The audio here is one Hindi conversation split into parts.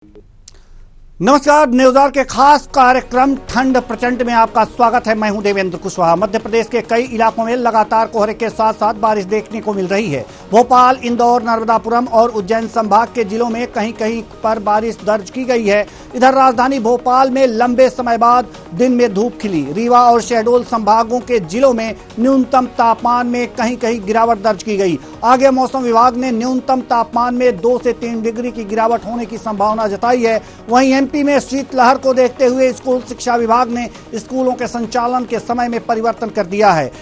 नमस्कार, न्यूज़ के खास कार्यक्रम ठंड प्रचंड में आपका स्वागत है। मैं हूं देवेंद्र कुशवाहा। मध्य प्रदेश के कई इलाकों में लगातार कोहरे के साथ साथ बारिश देखने को मिल रही है। भोपाल, इंदौर, नर्मदापुरम और उज्जैन संभाग के जिलों में कहीं कहीं पर बारिश दर्ज की गई है। इधर राजधानी भोपाल में लंबे समय बाद दिन में धूप खिली। रीवा और शहडोल संभागों के जिलों में न्यूनतम तापमान में कहीं कहीं गिरावट दर्ज की गई। आगे मौसम विभाग ने न्यूनतम तापमान में 2 से 3 डिग्री की गिरावट होने की संभावना जताई है। वहीं एमपी में शीतलहर को देखते हुए स्कूल शिक्षा विभाग ने स्कूलों के संचालन के समय में परिवर्तन कर दिया है।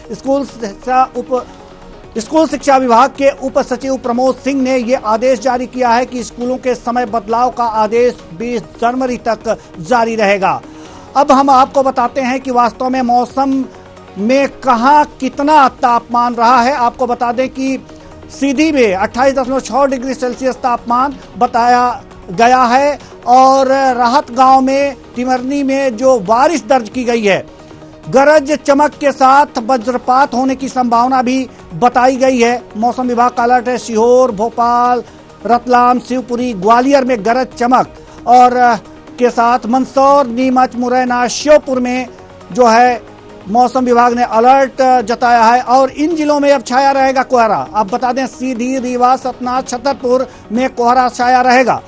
स्कूल शिक्षा विभाग के उप सचिव प्रमोद सिंह ने ये आदेश जारी किया है कि स्कूलों के समय बदलाव का आदेश 20 जनवरी तक जारी रहेगा। अब हम आपको बताते हैं कि वास्तव में मौसम में कहां कितना तापमान रहा है। आपको बता दें कि सीधी में 28.6 डिग्री सेल्सियस तापमान बताया गया है और राहत गांव में टिमरनी में जो बारिश दर्ज की गई है, गरज चमक के साथ वज्रपात होने की संभावना भी बताई गई है। मौसम विभाग का अलर्ट है। सीहोर, भोपाल, रतलाम, शिवपुरी, ग्वालियर में गरज चमक और के साथ मंदसौर, नीमच, मुरैना, श्योपुर में जो है मौसम विभाग ने अलर्ट जताया है और इन जिलों में अब छाया रहेगा कोहरा। अब बता दें, सीधी, रीवा, सतना, छतरपुर में कोहरा छाया रहेगा।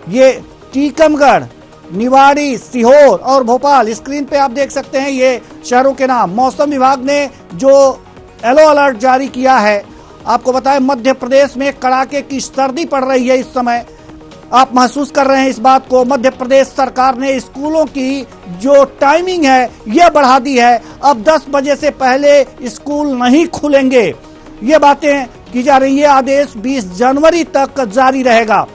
ये टीकमगढ़, निवाड़ी, सीहोर और भोपाल, स्क्रीन पे आप देख सकते हैं ये शहरों के नाम। मौसम विभाग ने जो येलो अलर्ट जारी किया है, आपको बताएं मध्य प्रदेश में कड़ाके की सर्दी पड़ रही है। इस समय आप महसूस कर रहे हैं इस बात को। मध्य प्रदेश सरकार ने स्कूलों की जो टाइमिंग है ये बढ़ा दी है। अब 10 बजे से पहले स्कूल नहीं खुलेंगे, ये बातें की जा रही है। आदेश 20 जनवरी तक जारी रहेगा।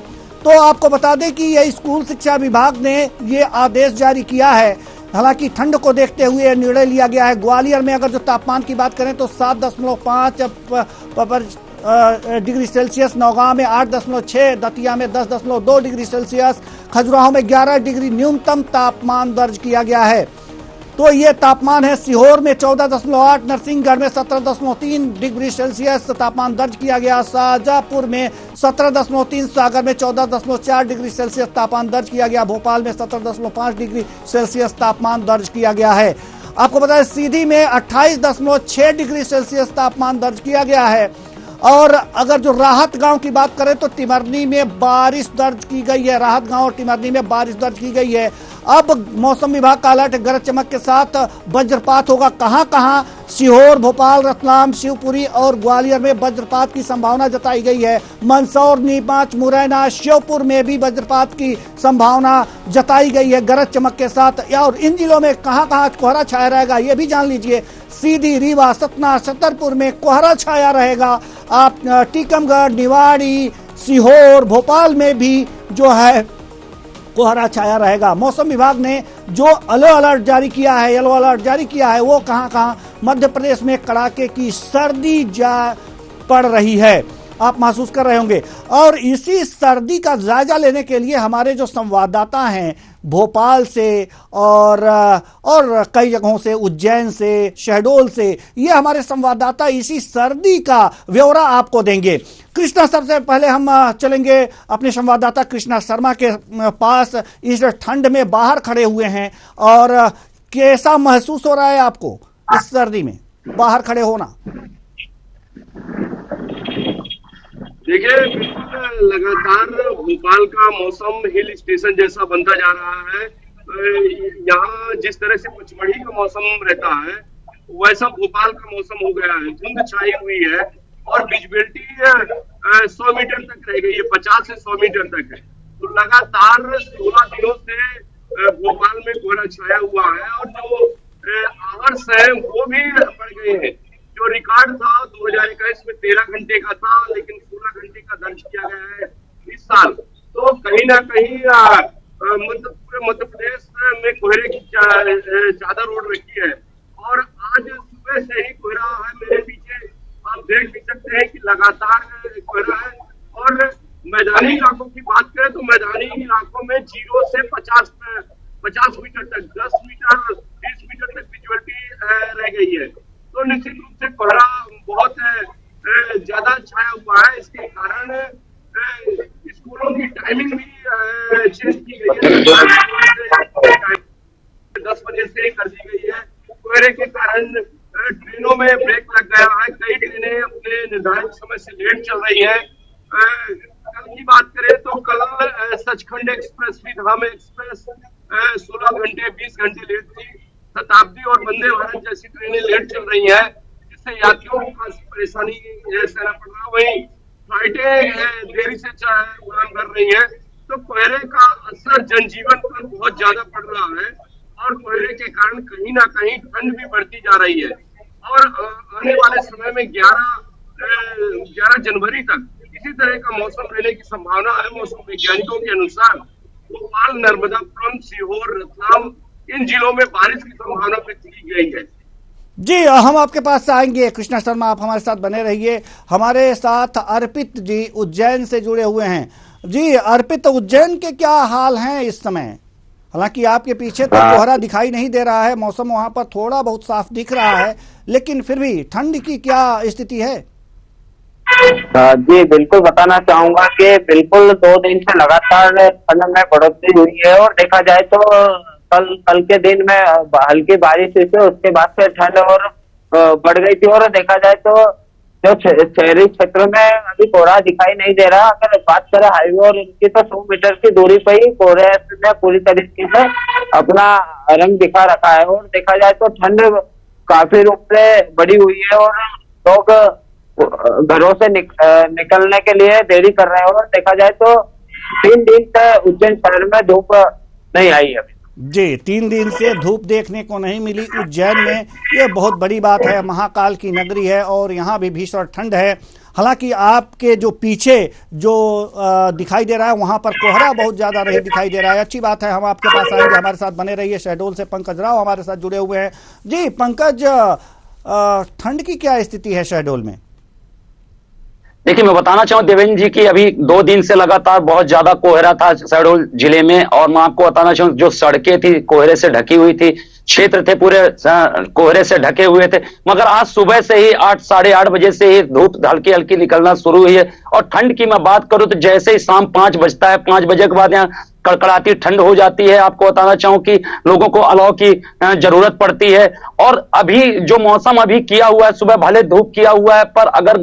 तो आपको बता दें कि ये स्कूल शिक्षा विभाग ने ये आदेश जारी किया है। हालांकि ठंड को देखते हुए यह निर्णय लिया गया है। ग्वालियर में अगर जो तापमान की बात करें तो 7.5 डिग्री सेल्सियस, नौगांव में 8.6, दतिया में 10.2 डिग्री सेल्सियस, खजुराहो में 11 डिग्री न्यूनतम तापमान दर्ज किया गया है। तो ये तापमान है। सीहोर में 14.8, नरसिंहगढ़ में 17.3 डिग्री सेल्सियस तापमान दर्ज किया गया। शाहजहांपुर में 17.3, सागर में 14.4 डिग्री सेल्सियस तापमान दर्ज किया गया। भोपाल में 17.5 डिग्री सेल्सियस तापमान दर्ज किया गया है। आपको बताएं सीधी में 28.6 डिग्री सेल्सियस तापमान दर्ज किया गया है। और अगर जो राहत गांव की बात करें तो टिमरनी में बारिश दर्ज की गई है। राहत गांव और टिमरनी में बारिश दर्ज की गई है। अब मौसम विभाग का अलर्ट, गरज चमक के साथ वज्रपात होगा। कहां कहां? सीहोर, भोपाल, रतलाम, शिवपुरी और ग्वालियर में वज्रपात की संभावना जताई गई है। मंदसौर, नीमच, मुरैना, श्योपुर में भी वज्रपात की संभावना जताई गई है गरज चमक के साथ। और इन जिलों में कहां कहां कोहरा छाया रहेगा ये भी जान लीजिए। सीधी, रीवा, सतना, छतरपुर में कोहरा छाया रहेगा। आप टीकमगढ़, निवाड़ी, सीहोर, भोपाल में भी जो है कोहरा छाया रहेगा। मौसम विभाग ने जो येलो अलर्ट जारी किया है वो कहां कहां? मध्य प्रदेश में कड़ाके की सर्दी पड़ रही है, आप महसूस कर रहे होंगे। और इसी सर्दी का जायजा लेने के लिए हमारे जो संवाददाता हैं भोपाल से और कई जगहों से, उज्जैन से, शहडोल से, ये हमारे संवाददाता इसी सर्दी का ब्यौरा आपको देंगे। कृष्णा, सबसे पहले हम चलेंगे अपने संवाददाता कृष्णा शर्मा के पास। इस ठंड में बाहर खड़े हुए हैं और कैसा महसूस हो रहा है आपको इस सर्दी में बाहर खड़े होना? देखिए, बिल्कुल लगातार भोपाल का मौसम हिल स्टेशन जैसा बनता जा रहा है। यहाँ जिस तरह से पचमढ़ी का मौसम रहता है वैसा भोपाल का मौसम हो गया है। धुंध छाई हुई है और विजिबिलिटी 100 मीटर तक रह गई है, 50 से 100 मीटर तक है। तो लगातार 16 दिनों से भोपाल में कोहरा छाया हुआ है और जो आवर्स है वो भी बढ़ गए हैं। जो रिकॉर्ड था 2021 में 13 घंटे का था, लेकिन 16 घंटे का दर्ज किया गया है इस साल। तो कहीं ना कहीं पूरे मध्य प्रदेश में कोहरे की चादर ओढ़ रखी है और आज सुबह से ही कोहरा है। मेरे पीछे आप देख भी सकते हैं कि लगातार कोहरा है। और मैदानी इलाकों की बात करें तो मैदानी इलाकों में 0 से 50 मीटर तक, 10 मीटर, 20 मीटर तक विजुअलिटी रह गई है। तो निश्चित रूप से कोहरा बहुत ज्यादा छाया हुआ है। इसके कारण स्कूलों की टाइमिंग भी चेंज की गई है, 10 बजे से कर दी गई है। कोहरे के कारण ट्रेनों में ब्रेक लग गया है, कई ट्रेनें अपने निर्धारित समय से लेट चल रही है। कल की बात करें तो कल सचखंड एक्सप्रेस, विधाम एक्सप्रेस 16 घंटे 20 घंटे लेट थी। शताब्दी और वंदे भारत जैसी ट्रेनें लेट चल रही है, जिससे यात्रियों को खासी परेशानी सहना पड़ रहा है। वहीं फ्लाइटें देरी से उड़ान भर रही है, तो कोहरे का असर जनजीवन पर बहुत ज्यादा पड़ रहा है और कोहरे के कारण कहीं ना कहीं ठंड भी बढ़ती जा रही है। और आने वाले समय में 11 जनवरी तक इसी तरह का मौसम रहने की संभावना है। मौसम वैज्ञानिकों के अनुसार भोपाल, नर्मदापुरम, सीहोर, रतलाम इन जिलों में बारिश की संभावना व्यक्त की गई है। जी, हम आपके पास आएंगे। कृष्णा शर्मा, आप हमारे साथ बने रहिए। हमारे साथ अर्पित जी उज्जैन से जुड़े हुए हैं। जी अर्पित, उज्जैन के क्या हाल हैं इस समय? हालांकि आपके पीछे तो कोहरा दिखाई नहीं दे रहा है, मौसम वहां पर थोड़ा बहुत साफ दिख रहा है, लेकिन फिर भी ठंड की क्या स्थिति है? जी बिल्कुल बताना चाहूंगा कि बिल्कुल 2 दिन से लगातार ठंड में बढ़ोतरी हुई है। और देखा जाए तो कल के दिन में हल्की बारिश हुई थी, उसके बाद से ठंड और बढ़ गई थी। और देखा जाए तो जो शहरी क्षेत्र में अभी कोहरा दिखाई नहीं दे रहा। अगर बात करें हाईवे और इनकी, तो 100 मीटर की दूरी पर ही कोहरे ने पूरी तरीके से अपना रंग दिखा रखा है। और देखा जाए तो ठंड काफी रूप से बढ़ी हुई है और लोग घरों से निकलने के लिए देरी कर रहे हैं। और देखा जाए तो 3 दिन से उज्जैन शहर में धूप नहीं आई अभी। जी, 3 दिन से धूप देखने को नहीं मिली उज्जैन में, ये बहुत बड़ी बात है। महाकाल की नगरी है और यहाँ भी भीषण ठंड है। हालांकि आपके जो पीछे जो दिखाई दे रहा है वहां पर कोहरा बहुत ज्यादा नहीं दिखाई दे रहा है। अच्छी बात है, हम आपके पास आएंगे। हमारे साथ बने रहिए। शहडोल से पंकज राव हमारे साथ जुड़े हुए हैं। जी पंकज, ठंड की क्या स्थिति है शहडोल में? देखिए, मैं बताना चाहूँ देवेंद्र जी की अभी 2 दिन से लगातार बहुत ज्यादा कोहरा था शहडोल जिले में। और मैं आपको बताना चाहूँ, जो सड़कें थी कोहरे से ढकी हुई थी, क्षेत्र थे पूरे कोहरे से ढके हुए थे। मगर आज सुबह से ही 8 साढ़े 8 बजे से ही धूप हल्की हल्की निकलना शुरू हुई है। और ठंड की मैं बात करूं तो जैसे ही शाम 5 बजता है, 5 बजे के बाद यहाँ कड़कड़ाती ठंड हो जाती है। आपको बताना चाहूं कि लोगों को अलाव की जरूरत पड़ती है। और अभी जो मौसम अभी किया हुआ है, सुबह भले धूप किया हुआ है, पर अगर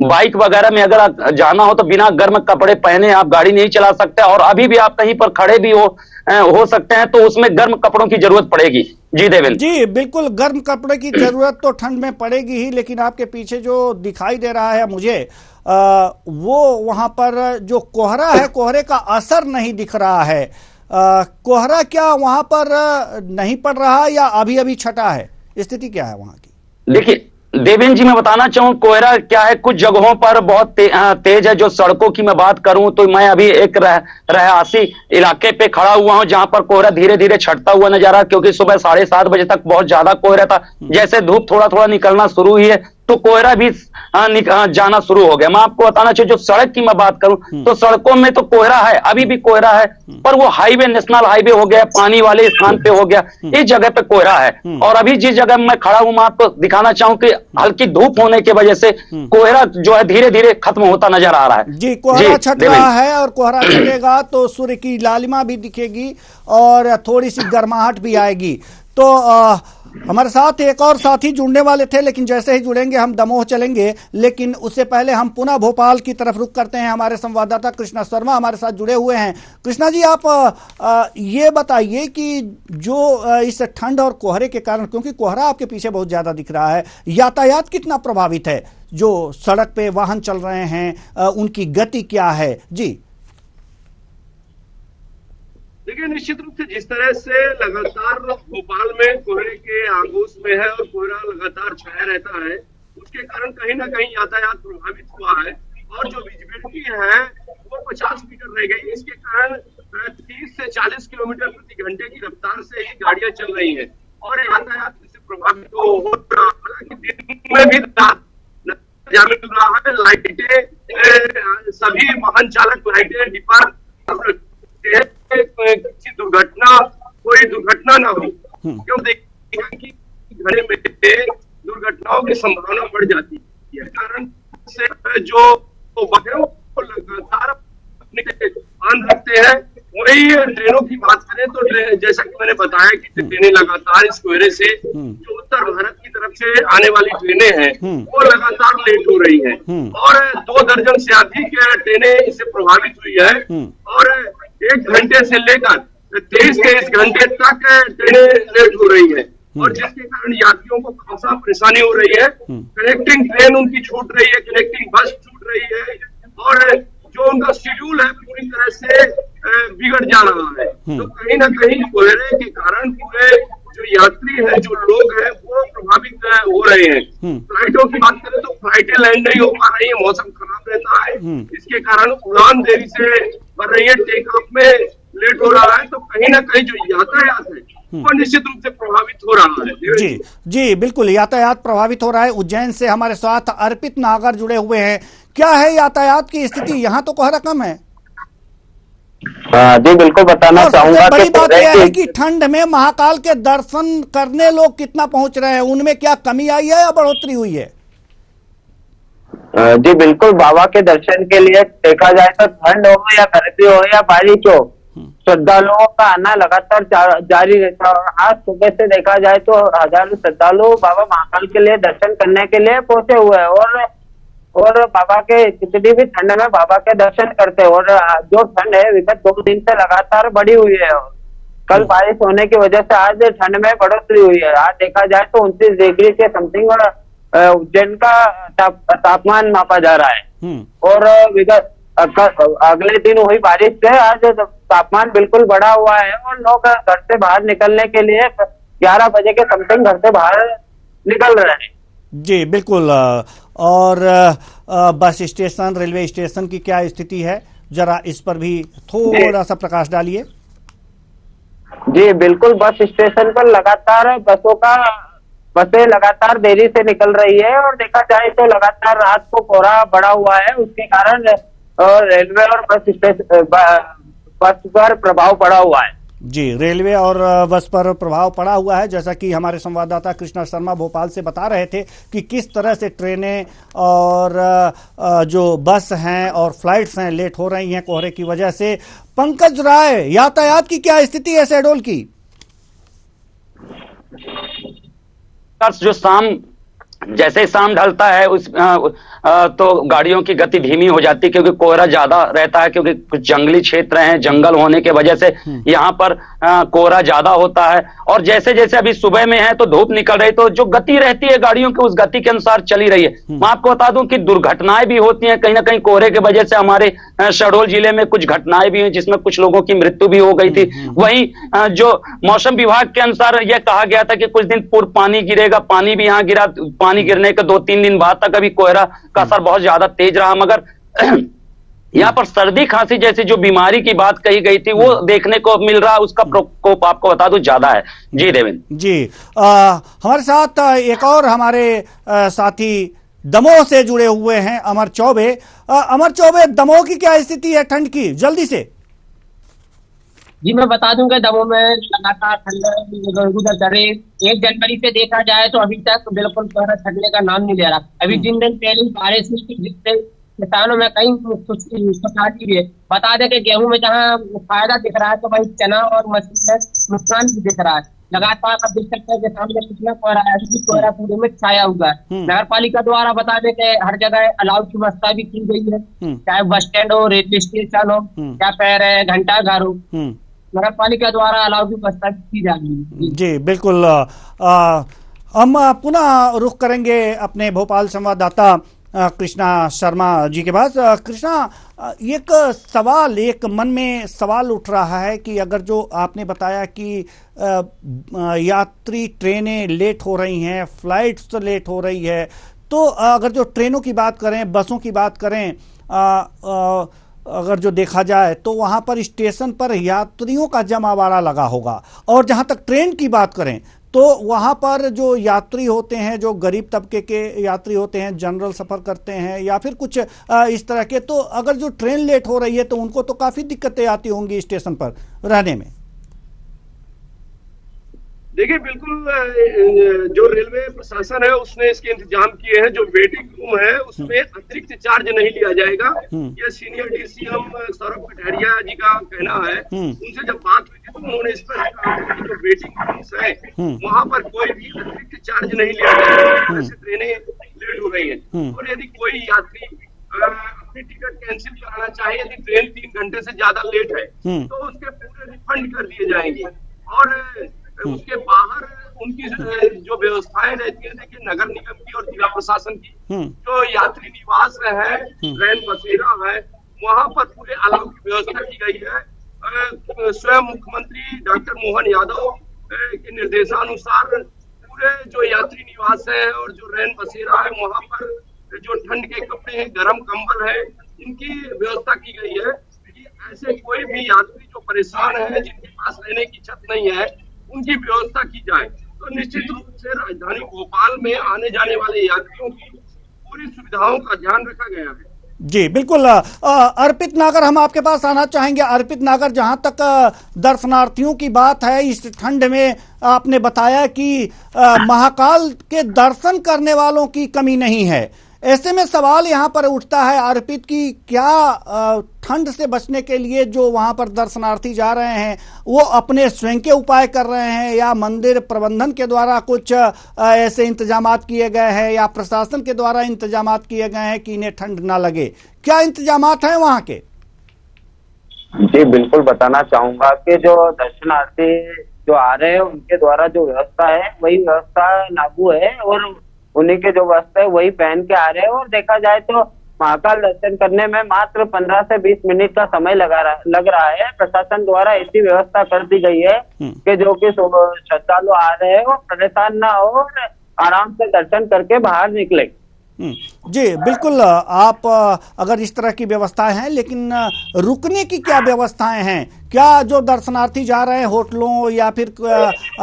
बाइक वगैरह में अगर जाना हो तो बिना गर्म कपड़े पहने आप गाड़ी नहीं चला सकते। और अभी भी आप कहीं पर खड़े भी हो सकते हैं, तो उसमें गर्म कपड़ों की जरूरत पड़ेगी। जी देवेंद्र जी, बिल्कुल गर्म कपड़े की जरूरत तो ठंड में पड़ेगी ही, लेकिन आपके पीछे जो दिखाई दे रहा है मुझे वो वहां पर जो कोहरा है, कोहरे का असर नहीं दिख रहा है। कोहरा क्या वहां पर नहीं पड़ रहा या अभी अभी छटा है? स्थिति क्या है वहां की? देखिए देवेंद्र जी, मैं बताना चाहूँ कोहरा क्या है, कुछ जगहों पर बहुत तेज है। जो सड़कों की मैं बात करूं तो मैं अभी एक रहवासी इलाके पे खड़ा हुआ हूं, जहां पर कोहरा धीरे धीरे छटता हुआ नजर आ रहा, क्योंकि सुबह 7:30 बजे तक बहुत ज्यादा कोहरा था। जैसे धूप थोड़ा थोड़ा निकलना शुरू हुई है तो कोहरा भी जाना शुरू हो गया। मैं आपको बताना चाहिए, जो सड़क की मैं बात करूं तो सड़कों में तो कोहरा है, अभी भी कोहरा है, पर वो हाईवे, नेशनल हाईवे हो गया, पानी वाले स्थान पे हो गया, इस जगह पे कोहरा है। और अभी जिस जगह मैं खड़ा हूं, मैं आपको दिखाना चाहूं कि हल्की धूप होने की वजह से कोहरा जो है धीरे धीरे खत्म होता नजर आ रहा है। जी, कोहरा छट रहा है और कोहरा छटेगा तो सूर्य की लालिमा भी दिखेगी और थोड़ी सी गर्माहट भी आएगी। तो हमारे साथ एक और साथी जुड़ने वाले थे, लेकिन जैसे ही जुड़ेंगे हम दमोह चलेंगे। लेकिन उससे पहले हम पुनः भोपाल की तरफ रुख करते हैं। हमारे संवाददाता कृष्णा शर्मा हमारे साथ जुड़े हुए हैं। कृष्णा जी, आप ये बताइए कि जो इस ठंड और कोहरे के कारण, क्योंकि कोहरा आपके पीछे बहुत ज्यादा दिख रहा है, यातायात कितना प्रभावित है? जो सड़क पे वाहन चल रहे हैं उनकी गति क्या है? जी देखिए, निश्चित रूप से जिस तरह से लगातार भोपाल में कोहरे के आगोश में है और कोहरा लगातार छाया रहता है, उसके कारण कहीं ना कहीं यातायात प्रभावित हुआ है। और जो विजिबिलिटी है वो 50 मीटर रह गई। इसके कारण 30 से 40 किलोमीटर प्रति घंटे की रफ्तार से ही गाड़ियां चल रही हैं और यातायात इससे प्रभावित हो रहा है। हालांकि दिन में भी मिल रहा है, लाइटें, सभी वाहन चालक लाइटें डिपार्ट किसी कोई दुर्घटना ना हो, क्यों देखिए कि घरे में दुर्घटनाओं की संभावना बढ़ जाती है। कारण से जो वाहनों को लगातार अपने ट्रेनों की बात करें तो जैसा कि मैंने बताया कि ट्रेनें लगातार इस कोहरे से जो उत्तर भारत की तरफ से आने वाली ट्रेनें हैं वो लगातार लेट हो रही हैं और 2 दर्जन से अधिक ट्रेनें इससे प्रभावित हुई है और 1 घंटे से लेकर 23 घंटे तक ट्रेनें लेट हो रही है और जिसके कारण यात्रियों को खासा परेशानी हो रही है। कनेक्टिंग ट्रेन उनकी छूट रही है, कनेक्टिंग बस छूट रही है और जो उनका शेड्यूल है पूरी तरह से बिगड़ जा रहा है। तो कहीं ना कहीं कोहरे के कारण पूरे जो यात्री हैं, जो लोग हैं, वो प्रभावित हो रहे हैं। फ्लाइटों की बात करें तो फ्लाइटें लैंड नहीं हो पा रही है, मौसम खराब रहता है, इसके कारण उड़ान देरी से बढ़ रही है, टेक ऑफ में लेट हो रहा है। तो कहीं ना कहीं जो यातायात है वो निश्चित रूप से प्रभावित हो रहा है। जी जी बिल्कुल, यातायात प्रभावित हो रहा है। उज्जैन से हमारे साथ अर्पित नागर जुड़े हुए हैं। क्या है यातायात की स्थिति? यहाँ तो कोहरा कम है। जी बिल्कुल बताना चाहूंगा। बड़ी बात यह है कि ठंड में महाकाल के दर्शन करने लोग कितना पहुंच रहे हैं, उनमें क्या कमी आई है या बढ़ोतरी हुई है? जी बिल्कुल, बाबा के दर्शन के लिए देखा जाए तो ठंड हो या गर्मी हो या बारिश हो, श्रद्धालुओं का आना लगातार जारी रहता है। और आज सुबह से देखा जाए तो हजारों श्रद्धालु बाबा महाकाल के लिए दर्शन करने के लिए पहुंचे हुए हैं और बाबा के कितनी भी ठंड में बाबा के दर्शन करते हैं। और जो ठंड है विगत 2 दिन से लगातार बढ़ी हुई है। कल बारिश होने की वजह से आज ठंड में बढ़ोतरी हुई है। आज देखा जाए तो 29 डिग्री के समथिंग उज्जैन का तापमान मापा जा रहा है और विगत अगले दिन हुई बारिश से आज तापमान बिल्कुल बढ़ा हुआ है और लोग घर से बाहर निकलने के लिए 11 बजे के समथिंग घर से बाहर निकल रहे हैं। जी बिल्कुल। और बस स्टेशन, रेलवे स्टेशन की क्या स्थिति है, जरा इस पर भी थोड़ा सा प्रकाश डालिए। जी बिल्कुल, बस स्टेशन पर लगातार बसें लगातार देरी से निकल रही है और देखा जाए तो लगातार रात को कोहरा बढ़ा हुआ है, उसके कारण रेलवे और बस पर प्रभाव पड़ा हुआ है। जी, रेलवे और बस पर प्रभाव पड़ा हुआ है। जैसा कि हमारे संवाददाता कृष्णा शर्मा भोपाल से बता रहे थे कि किस तरह से ट्रेनें और जो बस हैं और फ्लाइट्स हैं लेट हो रही हैं कोहरे की वजह से। पंकज राय, यातायात की क्या स्थिति है शहडोल की? जो जैसे शाम ढलता है तो गाड़ियों की गति धीमी हो जाती है क्योंकि कोहरा ज्यादा रहता है, क्योंकि कुछ जंगली क्षेत्र हैं, जंगल होने की वजह से यहाँ पर कोहरा ज्यादा होता है। और जैसे जैसे अभी सुबह में है तो धूप निकल रही, तो जो गति रहती है गाड़ियों की उस गति के अनुसार चली रही है। मैं आपको बता दूं कि दुर्घटनाएं भी होती हैं कहीं ना कहीं कोहरे की वजह से। हमारे शहडोल जिले में कुछ घटनाएं भी हुई जिसमें कुछ लोगों की मृत्यु भी हो गई थी। वहीं जो मौसम विभाग के अनुसार यह कहा गया था कि कुछ दिन पूर्व पानी गिरेगा, पानी भी यहाँ गिरा। पानी गिरने के 2-3 दिन बाद तक अभी कोहरा का असर बहुत ज्यादा तेज रहा, मगर यहाँ पर सर्दी खांसी जैसी जो बीमारी की बात कही गई थी वो देखने को मिल रहा है, उसका प्रकोप आपको बता दूं ज्यादा है। जी देवेंद्र जी, हमारे साथ एक और हमारे साथी दमोह से जुड़े हुए हैं, अमर चौबे। अमर चौबे, दमोह की क्या स्थिति है ठंड की, जल्दी से? जी मैं बता दूंगा, दमोह में लगातार ठंड गुजर कर रही। 1 जनवरी से देखा जाए तो अभी तक बिल्कुल कोहरा छटने का नाम नहीं ले रहा। अभी जिन दिन पहले बारिश हुई थी जिससे किसानों में कहीं खुशहाली है। बता दें कि गेहूं में जहाँ फायदा दिख रहा है तो वही चना और मछली में नुकसान भी दिख रहा है। लगातार अब देख सकते हैं कि सामने कितना कोहरा है, अभी कोहरा पूरे में छाया हुआ है। नगर पालिका द्वारा बता दें कि हर जगह अलाव की व्यवस्था भी की गई है, चाहे बस स्टैंड हो, रेलवे स्टेशन हो, क्या पैर है, घंटा घर हो, नगर पालिका द्वारा अलाव की व्यवस्था की जा रही है। जी बिल्कुल। हम पुनः रुख करेंगे अपने भोपाल संवाददाता कृष्णा शर्मा जी के पास। कृष्णा, एक मन में सवाल उठ रहा है कि अगर जो आपने बताया कि यात्री ट्रेनें लेट हो रही हैं, फ्लाइट्स लेट हो रही है, तो अगर जो ट्रेनों की बात करें, बसों की बात करें, अगर जो देखा जाए तो वहाँ पर स्टेशन पर यात्रियों का जमावड़ा लगा होगा। और जहाँ तक ट्रेन की बात करें तो वहाँ पर जो यात्री होते हैं, जो गरीब तबके के यात्री होते हैं, जनरल सफ़र करते हैं या फिर कुछ इस तरह के, तो अगर जो ट्रेन लेट हो रही है तो उनको तो काफ़ी दिक्कतें आती होंगी स्टेशन पर रहने में। देखिए बिल्कुल जो रेलवे प्रशासन है उसने इसके इंतजाम किए हैं। जो वेटिंग रूम है उसमें अतिरिक्त चार्ज नहीं लिया जाएगा। ये सीनियर DCM सौरभ कटारिया जी का कहना है। उनसे जब बात हुई थी तो उन्होंने स्पष्ट कहा कि जो वेटिंग रूम्स है वहां पर कोई भी अतिरिक्त चार्ज नहीं लिया जाएगा। जैसे ट्रेनें लेट हो रही है और यदि कोई यात्री अपनी टिकट कैंसिल कराना चाहे, यदि ट्रेन 3 घंटे से ज्यादा लेट है तो उसके पूरे रिफंड कर दिए जाएंगे। और उसके बाहर उनकी जो व्यवस्थाएं रहती है, देखिए नगर निगम की और जिला प्रशासन की जो यात्री निवास है, रैन बसेरा है, वहां पर पूरे अलाव की व्यवस्था की गई है। स्वयं मुख्यमंत्री डॉक्टर मोहन यादव के निर्देशानुसार पूरे जो यात्री निवास है और जो रैन बसेरा है वहां पर जो ठंड के कपड़े हैं, गर्म कंबल है, इनकी व्यवस्था की गई है कि ऐसे कोई भी यात्री जो परेशान है, जिनके पास रहने की छत नहीं है, उनकी व्यवस्था की जाए। तो निश्चित रूप से राजधानी भोपाल में आने जाने वाले यात्रियों की पूरी सुविधाओं का ध्यान रखा गया है। जी बिल्कुल। अर्पित नागर, हम आपके पास आना चाहेंगे। अर्पित नागर, जहां तक दर्शनार्थियों की बात है, इस ठंड में आपने बताया कि महाकाल के दर्शन करने वालों की कमी नहीं है। ऐसे में सवाल यहाँ पर उठता है अर्पित की क्या ठंड से बचने के लिए जो वहाँ पर दर्शनार्थी जा रहे हैं वो अपने स्वयं के उपाय कर रहे हैं या मंदिर प्रबंधन के द्वारा कुछ ऐसे इंतजामात किए गए हैं या प्रशासन के द्वारा इंतजामात किए गए हैं कि इन्हें ठंड ना लगे? क्या इंतजामात हैं वहाँ के? जी बिल्कुल बताना चाहूंगा कि जो दर्शनार्थी जो आ रहे हैं उनके द्वारा जो व्यवस्था है वही व्यवस्था लागू है और उन्हीं के जो वस्त्र है वही पहन के आ रहे हैं। और देखा जाए तो महाकाल दर्शन करने में मात्र 15 से 20 मिनट का समय लग रहा है। प्रशासन द्वारा ऐसी व्यवस्था कर दी गई है कि जो कि श्रद्धालु आ रहे हैं वो परेशान ना हो और आराम से दर्शन करके बाहर निकले। जी बिल्कुल। आप अगर इस तरह की व्यवस्थाएं हैं, लेकिन रुकने की क्या व्यवस्थाएं हैं? क्या जो दर्शनार्थी जा रहे हैं होटलों या फिर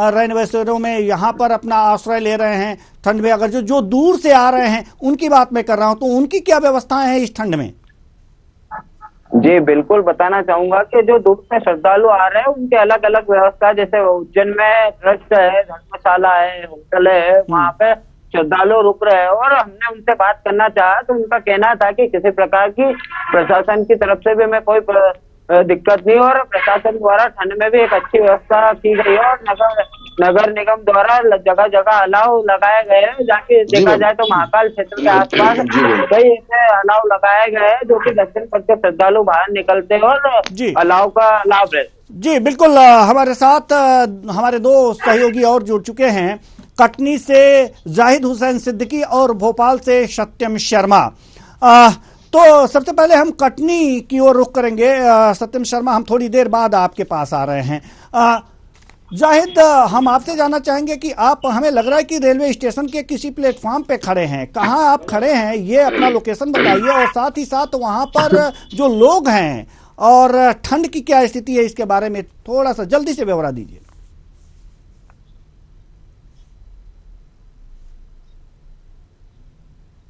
रैन बसेरों में यहाँ पर अपना आश्रय ले रहे हैं ठंड में, अगर जो दूर से आ रहे हैं उनकी बात मैं कर रहा हूँ, तो उनकी क्या व्यवस्थाएं हैं इस ठंड में? जी बिल्कुल बताना चाहूंगा कि जो दूर से श्रद्धालु आ रहे हैं उनके अलग अलग व्यवस्था, जैसे उज्जैन में ट्रस्ट है, धर्मशाला है, होटल है, वहाँ पे श्रद्धालु रुक रहे हैं। और हमने उनसे बात करना चाहा तो उनका कहना था कि किसी प्रकार की प्रशासन की तरफ से भी हमें कोई दिक्कत नहीं और प्रशासन द्वारा ठंड में भी एक अच्छी व्यवस्था की गई है और नगर निगम द्वारा जगह जगह अलाव लगाए गए हैं। जाके देखा जाए तो महाकाल क्षेत्र के आसपास कई ऐसे अलाव लगाए गए हैं जो कि दर्शन करके श्रद्धालु बाहर निकलते हैं और अलाव का लाभ है। जी बिल्कुल। हमारे साथ हमारे दो सहयोगी और जुड़ चुके हैं, कटनी से जाहिद हुसैन सिद्दीकी और भोपाल से सत्यम शर्मा। तो सबसे पहले हम कटनी की ओर रुख करेंगे। सत्यम शर्मा, हम थोड़ी देर बाद आपके पास आ रहे हैं। जाहिद, हम आपसे जानना चाहेंगे कि आप, हमें लग रहा है कि रेलवे स्टेशन के किसी प्लेटफॉर्म पे खड़े हैं। कहाँ आप खड़े हैं ये अपना लोकेशन बताइए और साथ ही साथ वहाँ पर जो लोग हैं और ठंड की क्या स्थिति है इसके बारे में थोड़ा सा जल्दी से ब्यौरा दीजिए।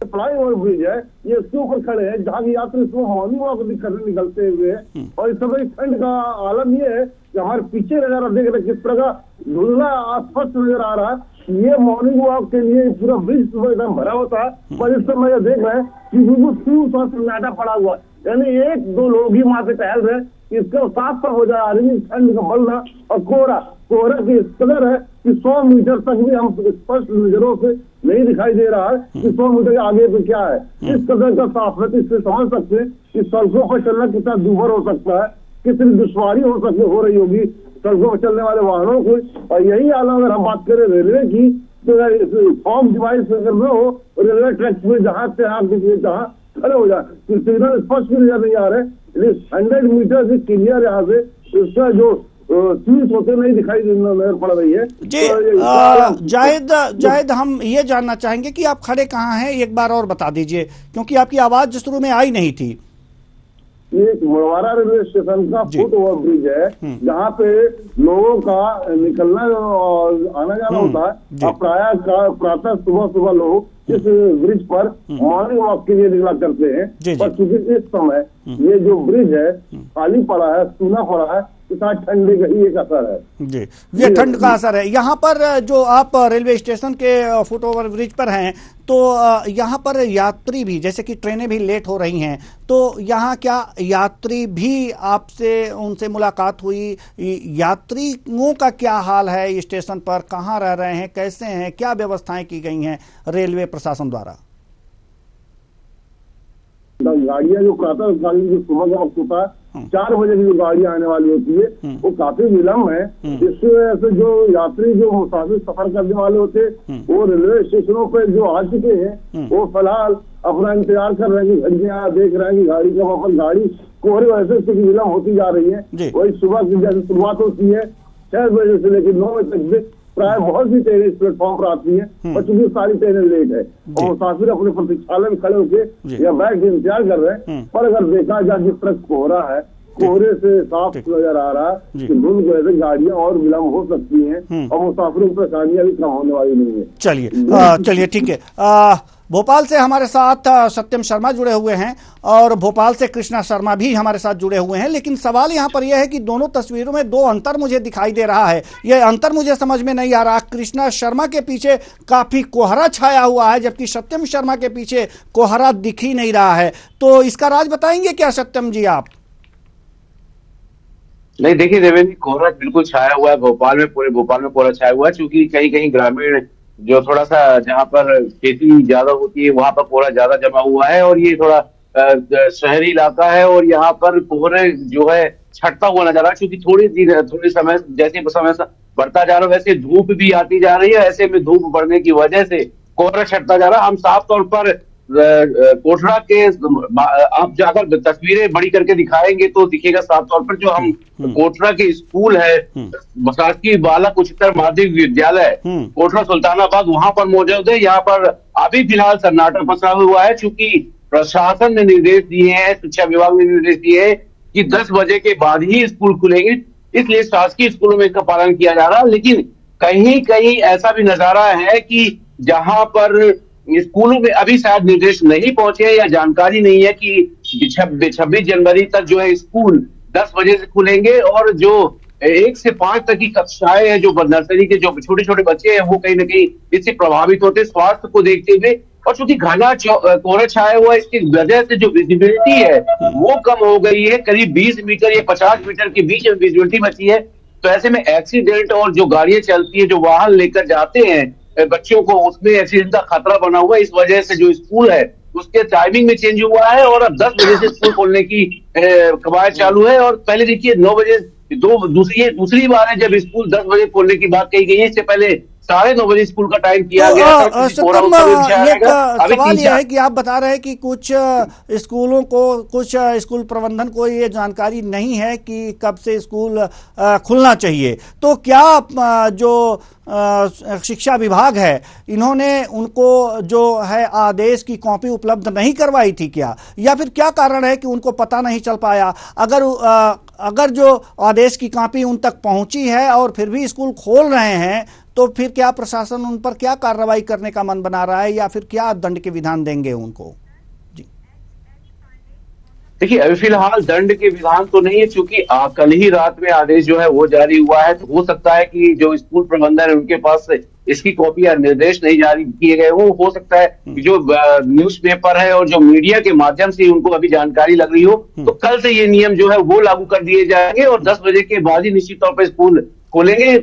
फ्लाईओवर ब्रिज है, ये इसके ऊपर खड़े हैं जहाँ की यात्री सुबह मॉर्निंग वॉक निकलते हुए और इस समय ठंड का आलम ये है कि हमारे पीछे नजारा देख रहे किस तरह का धुंधला स्पष्ट नजर आ रहा है। ये मॉर्निंग वॉक के लिए पूरा ब्रिज सुबह एकदम भरा होता है, पर इस समय ये देख रहे हैं कि बिल्कुल सूखा सन्नाटा पड़ा हुआ है, यानी 1-2 लोग ही वहां पे टहल रहे। इसका साफ हो जा रही है ठंड का बढ़ना और कोहरा की इस कदर है कि 100 मीटर तक भी हम स्पष्ट नजरों से नहीं दिखाई दे रहा है कि 100 मीटर के आगे पे क्या है। इस कदर का साफ है, इससे समझ सकते हैं कि सड़कों पर चलना कितना दूभर हो सकता है, कितनी दुश्वारी हो रही होगी सड़कों पर चलने वाले वाहनों को। और यही हाल अगर हम बात करें रेलवे की तो फॉर्म डिवाइस अगर न हो रेलवे ट्रैक में जहाँ से आप जहाँ खड़े हो जाए तो सिग्नल स्पष्ट नजर नहीं आ रहे। 100 मीटर से क्लियर यहाँ से इसका जो सीट होते नहीं दिखाई नजर पड़ रही है। जी जाहिद, हम ये जानना चाहेंगे कि आप खड़े कहाँ हैं, एक बार और बता दीजिए क्योंकि आपकी आवाज शुरू में आई नहीं थी। ये मुड़वारा रेलवे स्टेशन का फुट ओवर ब्रिज है जहाँ पे लोगों का निकलना और आना जाना होता है और प्रातः सुबह लोग इस ब्रिज पर मॉर्निंग वॉक के लिए निकला करते हैं। पर चूंकि इस समय ये जो ब्रिज है खाली पड़ा है, सूना पड़ा है, शायद ठंडी का ही एक असर है जी, ये ठंड का असर है। यहाँ पर जो आप रेलवे स्टेशन के फुट ओवर ब्रिज पर हैं, तो यहाँ पर यात्री भी, जैसे कि ट्रेनें भी लेट हो रही हैं, तो यहाँ क्या यात्री भी आपसे उनसे मुलाकात हुई? यात्रियों का क्या हाल है स्टेशन पर? कहाँ रह रहे हैं, कैसे हैं, क्या व्यवस्थाएं की गई हैं रेलवे प्रशासन द्वारा? गाड़ियां जो प्रातः कालीन जो सुबह का वक्त होता है 4 बजे की जो गाड़ियां आने वाली होती है वो काफी विलम्ब है। इसकी वजह से जो यात्री जो मुसाफिर सफर करने वाले होते वो रेलवे स्टेशनों पे जो आ चुके हैं वो फिलहाल अपना इंतजार कर रहे हैं कि घड़ियां देख रहे हैं कि गाड़ी का वहाँ पर गाड़ी कोहरे वजह से विलम्ब होती जा रही है। वही सुबह की जैसे शुरुआत होती है 6 बजे से लेकर 9 बजे तक प्राय बहुत सी ट्रेनें इस प्लेटफॉर्म पर आती हैं और चूंकि सारी ट्रेनें लेट है और मुसाफिर अपने प्रतीक्षालय में खड़े होकर या बैठ के इंतजार कर रहे हैं। पर अगर देखा जाए जिस तरह कोहरा है, कोहरे से साफ नजर आ रहा है कि धुंध की वजह से गाड़ियां और विलम्ब हो सकती हैं और मुसाफिरों की परेशानियां भी कम होने वाली नहीं है। चलिए ठीक है। भोपाल से हमारे साथ सत्यम शर्मा जुड़े हुए हैं और भोपाल से कृष्णा शर्मा भी हमारे साथ जुड़े हुए हैं, लेकिन सवाल यहाँ पर यह है कि दोनों तस्वीरों में 2 अंतर मुझे दिखाई दे रहा है। यह अंतर मुझे समझ में नहीं आ रहा। कृष्णा शर्मा के पीछे काफी कोहरा छाया हुआ है, जबकि सत्यम शर्मा के पीछे कोहरा दिख ही नहीं रहा है। तो इसका राज बताएंगे क्या सत्यम जी आप? नहीं, देखिए देवेंद्र, कोहरा बिल्कुल छाया हुआ है भोपाल में, पूरे भोपाल में कोहरा छाया हुआ है, क्योंकि कहीं कहीं ग्रामीण जो थोड़ा सा जहाँ पर खेती ज्यादा होती है वहां पर कोहरा ज्यादा जमा हुआ है और ये थोड़ा शहरी इलाका है और यहाँ पर कोहरे जो है छटता हुआ नजर आ रहा है, क्योंकि थोड़ी समय जैसे समय बढ़ता जा रहा है वैसे धूप भी आती जा रही है। ऐसे में धूप बढ़ने की वजह से कोहरा छटता जा रहा है। हम साफ तौर पर कोटड़ा के आप जाकर तस्वीरें बड़ी करके दिखाएंगे तो दिखेगा साफ तौर पर। जो हम कोटड़ा के स्कूल है शासकीय बालक उच्चतर माध्यमिक विद्यालय कोटड़ा सुल्तानाबाद, वहां पर मौजूद है। यहाँ पर अभी फिलहाल सन्नाटा फंसा हुआ है, चूंकि प्रशासन ने निर्देश दिए हैं, शिक्षा विभाग ने निर्देश दिए हैं कि 10 बजे के बाद ही स्कूल खुलेंगे, इसलिए शासकीय स्कूलों में इसका पालन किया जा रहा है। लेकिन कहीं कहीं ऐसा भी नजारा है कि जहां पर स्कूलों में अभी शायद निर्देश नहीं पहुंचे या जानकारी नहीं है कि 26 जनवरी तक जो है स्कूल 10 बजे से खुलेंगे और जो 1 से 5 तक की कक्षाएं हैं, जो नर्सरी के जो छोटे छोटे बच्चे हैं वो कहीं ना कहीं इससे प्रभावित होते हैं स्वास्थ्य को देखते हुए। और चूंकि घना कोहरा छाया हुआ है, इसकी वजह से जो विजिबिलिटी है वो कम हो गई है। करीब 20 मीटर या 50 मीटर के बीच में विजिबिलिटी बची है। तो ऐसे में एक्सीडेंट और जो गाड़ियां चलती है, जो वाहन लेकर जाते हैं बच्चों को, उसमें एक्सीडेंट का खतरा बना हुआ है। इस वजह से जो स्कूल है उसके टाइमिंग में चेंज हुआ है और अब 10 बजे से स्कूल खोलने की कवायद चालू है। और पहले देखिए 9 बजे दूसरी बार है जब स्कूल 10 बजे खोलने की बात कही गई है। इससे पहले 9:30 बजे स्कूल का टाइम किया गया था। सवाल यह है कि आप बता रहे हैं कि कुछ स्कूलों को, कुछ स्कूल प्रबंधन को ये जानकारी नहीं है कि कब से स्कूल खुलना चाहिए। तो क्या जो शिक्षा विभाग है, इन्होंने उनको जो है आदेश की कॉपी उपलब्ध नहीं करवाई थी क्या, या फिर क्या कारण है कि उनको पता नहीं चल पाया? अगर जो आदेश की कॉपी उन तक पहुंची है और फिर भी स्कूल खोल रहे हैं, तो फिर क्या प्रशासन उन पर क्या कार्रवाई करने का मन बना रहा है या फिर क्या दंड के विधान देंगे उनको? जी देखिए, अभी फिलहाल दंड के विधान तो नहीं है, क्योंकि कल ही रात में आदेश जो है वो जारी हुआ है। तो हो सकता है कि जो स्कूल प्रबंधन है उनके पास इसकी कॉपी या निर्देश नहीं जारी किए गए हो सकता है कि जो न्यूज़पेपर है और जो मीडिया के माध्यम से उनको अभी जानकारी लग रही हो। तो कल से ये नियम जो है वो लागू कर दिए जाएंगे और 10 बजे के बाद ही निश्चित तौर पर स्कूल खोलेंगे।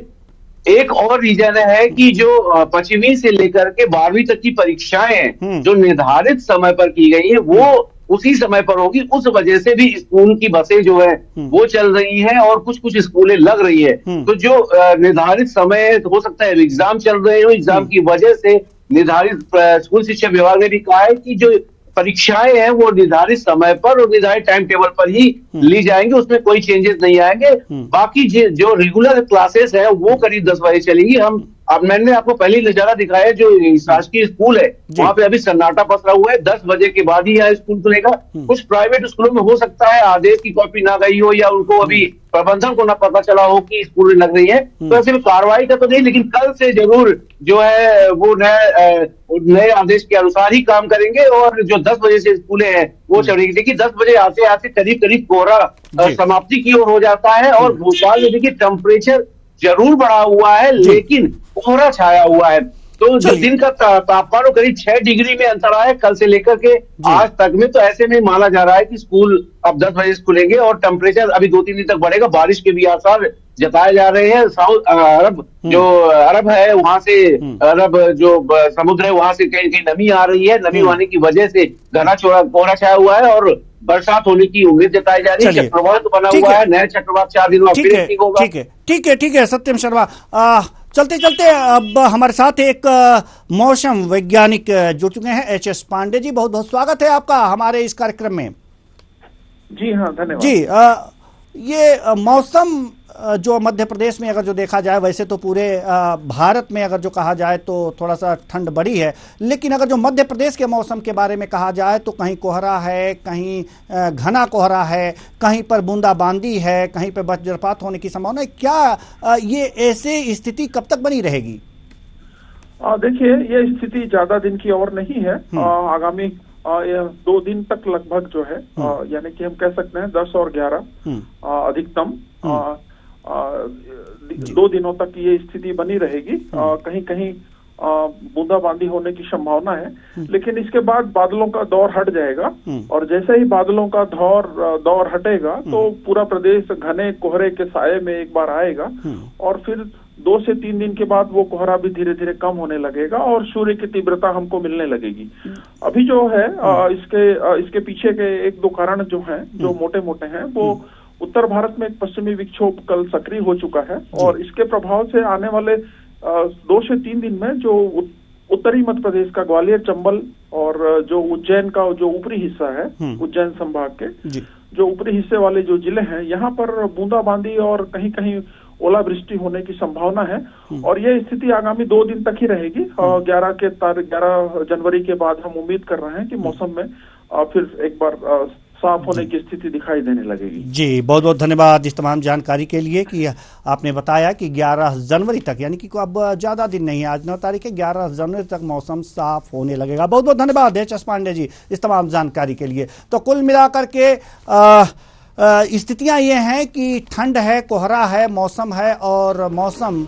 एक और रीजन है कि जो 5वीं से लेकर के 12वीं तक की परीक्षाएं जो निर्धारित समय पर की गई है वो उसी समय पर होगी। उस वजह से भी स्कूल की बसें जो है वो चल रही हैं और कुछ स्कूलें लग रही है। तो जो निर्धारित समय हो सकता है एग्जाम चल रहे हो, एग्जाम की वजह से निर्धारित स्कूल शिक्षा विभाग ने भी कहा है कि जो परीक्षाएं हैं वो निर्धारित समय पर और निर्धारित टाइम टेबल पर ही ली जाएंगे, उसमें कोई चेंजेस नहीं आएंगे। बाकी जो रेगुलर क्लासेस है वो करीब 10 बजे चलेंगी। हम अब मैंने आपको पहले नजारा दिखाया, जो शासकीय स्कूल है वहां पे अभी सन्नाटा पसरा हुआ है। 10 बजे के बाद ही यहाँ स्कूल खुलेगा। कुछ प्राइवेट स्कूलों में हो सकता है आदेश की कॉपी ना गई हो, या उनको अभी प्रबंधन को ना पता चला हो कि स्कूल लग रही है, तो ऐसे में कार्रवाई का तो नहीं, लेकिन कल से जरूर जो है वो नए आदेश के अनुसार ही काम करेंगे। और जो 10 बजे से स्कूलें हैं वो चलेंगी। देखिए 10 बजे आते आते करीब करीब कोहरा समाप्ति की ओर हो जाता है। और भोपाल में देखिए टेम्परेचर जरूर बढ़ा हुआ है, लेकिन कोहरा छाया हुआ है। तो जो दिन का तापमान करीब 6 डिग्री में अंतर आया कल से लेकर के आज तक में। तो ऐसे में माना जा रहा है कि स्कूल अब 10 बजे से खुलेंगे और टेम्परेचर अभी 2-3 दिन तक बढ़ेगा। बारिश के भी आसार जताए जा रहे हैं। साउथ अरब जो अरब है वहां से, अरब जो समुद्र है वहां से कहीं कहीं नमी आ रही है। नमी आने की वजह से घना कोहरा छाया हुआ है और बरसात होने की उम्मीद जताई जा रही है। चक्रवात बना हुआ है, नया चक्रवात 4 दिनों में फिर ठीक होगा। ठीक है सत्यम शर्मा। चलते चलते अब हमारे साथ एक मौसम वैज्ञानिक जुड़ चुके हैं, HS पांडे जी। बहुत बहुत स्वागत है आपका हमारे इस कार्यक्रम में। जी हाँ, धन्यवाद जी। ये मौसम जो मध्य प्रदेश में अगर जो देखा जाए, वैसे तो पूरे भारत में अगर जो कहा जाए तो थोड़ा सा ठंड बढ़ी है, लेकिन अगर जो मध्य प्रदेश के मौसम के बारे में कहा जाए तो कहीं कोहरा है, कहीं घना कोहरा है, कहीं पर बूंदाबांदी है, कहीं पर वज्रपात होने की संभावना है। क्या ये ऐसे स्थिति कब तक बनी रहेगी? देखिए, ये स्थिति ज्यादा दिन की और नहीं है। आगामी 2 दिन तक लगभग जो है, यानी कि हम कह सकते हैं 10 और 11 अधिकतम 2 दिनों तक ये स्थिति बनी रहेगी। कहीं कहीं बूंदाबांदी होने की संभावना है, लेकिन इसके बाद बादलों का दौर हट जाएगा। और जैसे ही बादलों का दौर हटेगा तो पूरा प्रदेश घने कोहरे के साये में एक बार आएगा। और फिर 2 से 3 दिन के बाद वो कोहरा भी धीरे धीरे कम होने लगेगा और सूर्य की तीव्रता हमको मिलने लगेगी। अभी जो है इसके पीछे के 1-2 कारण जो हैं, जो मोटे मोटे हैं, वो उत्तर भारत में एक पश्चिमी विक्षोभ कल सक्रिय हो चुका है। और इसके प्रभाव से आने वाले 2 से 3 दिन में जो उत्तरी मध्य प्रदेश का ग्वालियर, चंबल और जो उज्जैन का जो ऊपरी हिस्सा है, उज्जैन संभाग के जो ऊपरी हिस्से वाले जो जिले हैं, यहाँ पर बूंदाबांदी और कहीं कहीं ओलावृष्टि होने की संभावना है। और ये स्थिति आगामी 2 दिन तक ही रहेगी। 11 जनवरी के बाद हम उम्मीद कर रहे हैं कि मौसम में फिर एक बार साफ होने की स्थिति दिखाई देने लगेगी। जी, बहुत बहुत धन्यवाद इस तमाम जानकारी के लिए कि आपने बताया कि 11 जनवरी तक, यानी कि अब ज़्यादा दिन नहीं है, आज 9 तारीख है, 11 जनवरी तक मौसम साफ होने लगेगा। बहुत बहुत धन्यवाद HS पांडे जी इस तमाम जानकारी के लिए। तो कुल मिलाकर के स्थितियाँ ये हैं कि ठंड है, कोहरा है, मौसम है, और मौसम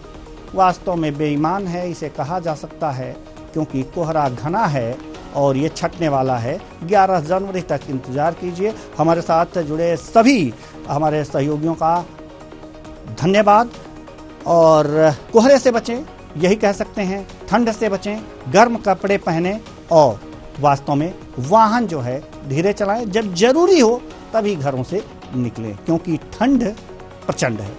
वास्तव में बेईमान है इसे कहा जा सकता है, क्योंकि कोहरा घना है और ये छटने वाला है। 11 जनवरी तक इंतजार कीजिए। हमारे साथ जुड़े सभी हमारे सहयोगियों का धन्यवाद। और कोहरे से बचें, यही कह सकते हैं, ठंड से बचें, गर्म कपड़े पहनें और वास्तव में वाहन जो है धीरे चलाएं। जब जरूरी हो तभी घरों से निकलें, क्योंकि ठंड प्रचंड है।